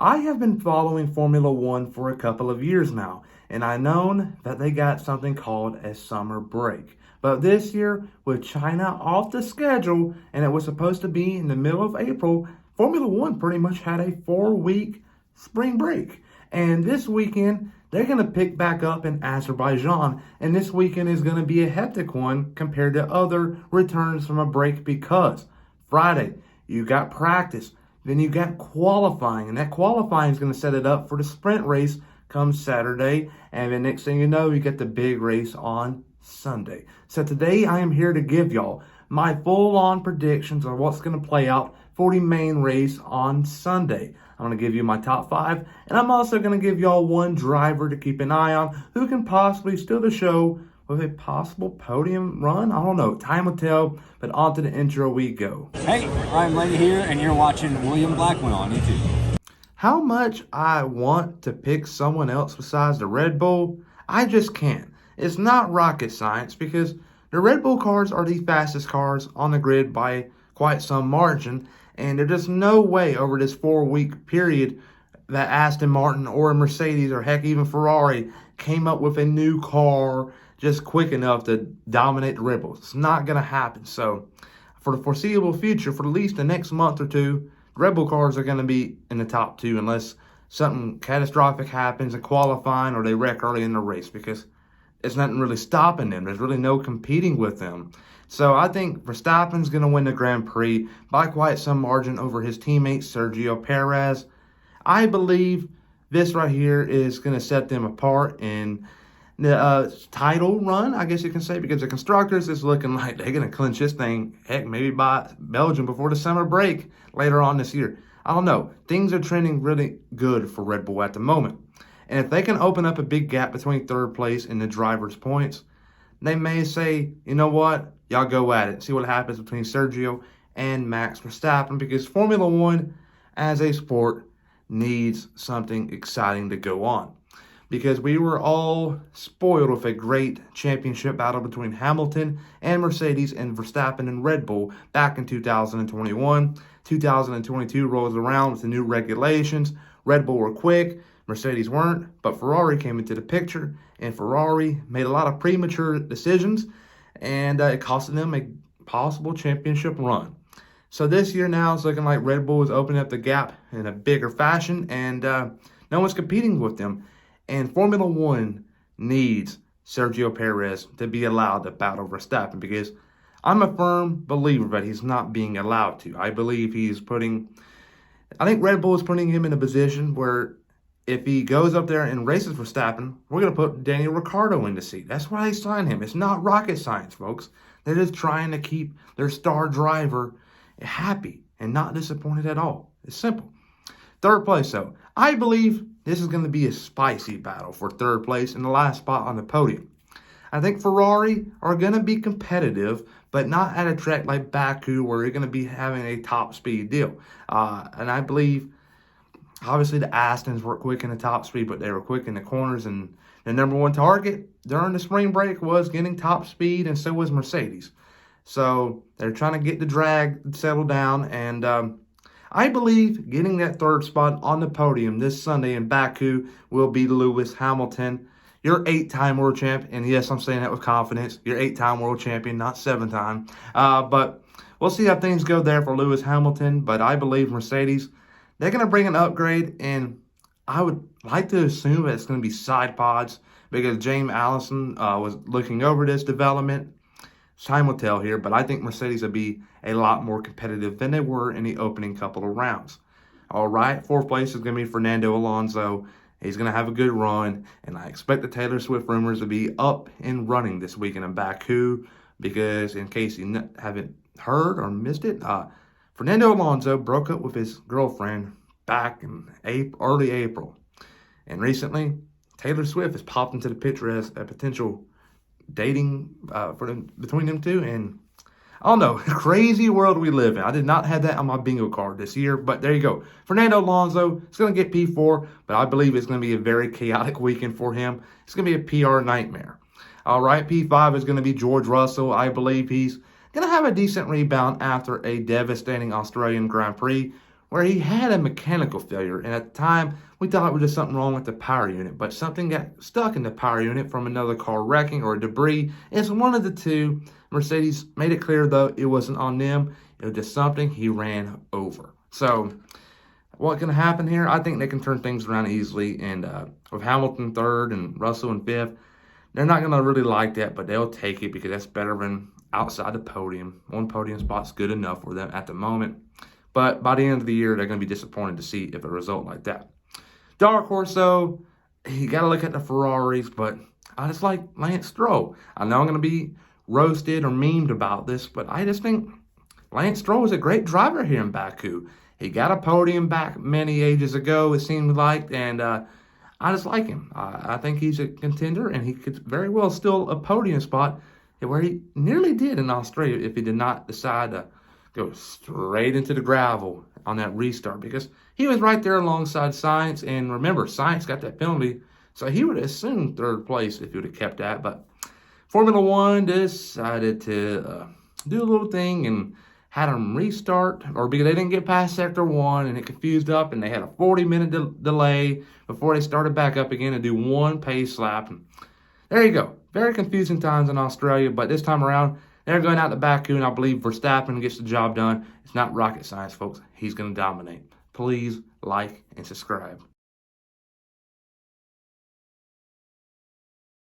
I have been following Formula One for a couple of years now, and I known that they got something called a summer break. But this year, with China off the schedule, and it was supposed to be in the middle of April, Formula One pretty much had a 4-week spring break. And this weekend, they're going to pick back up in Azerbaijan, and this weekend is going to be a hectic one compared to other returns from a break because Friday, you got practice. Then you got qualifying, and that qualifying is going to set it up for the sprint race come Saturday. And the next thing you know, you get the big race on Sunday. So today I am here to give y'all my full-on predictions of what's going to play out for the main race on Sunday. I'm going to give you my top 5, and I'm also going to give y'all one driver to keep an eye on who can possibly steal the show with a possible podium run. I don't know. Time will tell, but on to the intro we go. Hey, I'm Lenny here, and you're watching William Blackman on YouTube. How much I want to pick someone else besides the Red Bull, I just can't. It's not rocket science because the Red Bull cars are the fastest cars on the grid by quite some margin, and there's just no way over this 4-week period that Aston Martin or Mercedes or heck even Ferrari came up with a new car just quick enough to dominate the Red Bulls. It's not going to happen. So for the foreseeable future, for at least the next month or two, Red Bull cars are going to be in the top 2 unless something catastrophic happens in qualifying or they wreck early in the race, because it's nothing really stopping them. There's really no competing with them. So I think Verstappen's going to win the Grand Prix by quite some margin over his teammate Sergio Perez. I believe this right here is going to set them apart in the title run, I guess you can say, because the constructors is looking like they're going to clinch this thing, heck, maybe by Belgium before the summer break later on this year. I don't know. Things are trending really good for Red Bull at the moment. And if they can open up a big gap between third place and the driver's points, they may say, you know what, y'all go at it. See what happens between Sergio and Max Verstappen, because Formula One as a sport needs something exciting to go on. Because we were all spoiled with a great championship battle between Hamilton and Mercedes and Verstappen and Red Bull back in 2021. 2022 rolls around with the new regulations. Red Bull were quick, Mercedes weren't, but Ferrari came into the picture, and Ferrari made a lot of premature decisions, and it costed them a possible championship run. So this year now it's looking like Red Bull is opening up the gap in a bigger fashion, and no one's competing with them. And Formula One needs Sergio Perez to be allowed to battle Verstappen, because I'm a firm believer that he's not being allowed to. I believe I think Red Bull is putting him in a position where if he goes up there and races Verstappen, we're going to put Daniel Ricciardo in the seat. That's why they signed him. It's not rocket science, folks. They're just trying to keep their star driver happy and not disappointed at all. It's simple. Third place, though. I believe this is going to be a spicy battle for third place and the last spot on the podium. I think Ferrari are going to be competitive, but not at a track like Baku where you're going to be having a top speed deal. And I believe, obviously, the Astons were quick in the top speed, but they were quick in the corners. And the number one target during the spring break was getting top speed, and so was Mercedes. So they're trying to get the drag settled down, and I believe getting that third spot on the podium this Sunday in Baku will be Lewis Hamilton. You're 8-time world champ, and yes, I'm saying that with confidence. You're 8-time world champion, not 7-time. But we'll see how things go there for Lewis Hamilton. But I believe Mercedes, they're going to bring an upgrade, and I would like to assume that it's going to be side pods because James Allison was looking over this development. Time will tell here, but I think Mercedes will be a lot more competitive than they were in the opening couple of rounds. All right, fourth place is going to be Fernando Alonso. He's going to have a good run, and I expect the Taylor Swift rumors to be up and running this weekend in Baku, because in case you haven't heard or missed it, Fernando Alonso broke up with his girlfriend back in early April. And recently, Taylor Swift has popped into the picture as a potential dating between them two. And I don't know, crazy world we live in. I did not have that on my bingo card this year, but there you go. Fernando Alonso is going to get P4, but I believe it's going to be a very chaotic weekend for him. It's going to be a PR nightmare. All right, P5 is going to be George Russell. I believe he's going to have a decent rebound after a devastating Australian Grand Prix. where he had a mechanical failure. And at the time, we thought it was just something wrong with the power unit, but something got stuck in the power unit from another car wrecking or debris. It's one of the two. Mercedes made it clear, though, it wasn't on them. It was just something he ran over. So what can happen here? I think they can turn things around easily. And with Hamilton third and Russell in fifth, they're not going to really like that, but they'll take it because that's better than outside the podium. One podium spot's good enough for them at the moment. But by the end of the year, they're going to be disappointed to see if a result like that. Dark horse, though, you got to look at the Ferraris, but I just like Lance Stroll. I know I'm going to be roasted or memed about this, but I just think Lance Stroll is a great driver here in Baku. He got a podium back many ages ago, it seemed like, and I just like him. I think he's a contender, and he could very well steal a podium spot where he nearly did in Australia if he did not decide to go straight into the gravel on that restart, because he was right there alongside Sainz. And remember, Sainz got that penalty, so he would have assumed third place if he would have kept that. But Formula One decided to do a little thing and had them restart, or because they didn't get past sector 1 and it confused up, and they had a 40-minute delay before they started back up again to do one pace lap. And there you go. Very confusing times in Australia, but this time around, they're going out to Baku, and I believe Verstappen gets the job done. It's not rocket science, folks. He's going to dominate. Please like and subscribe.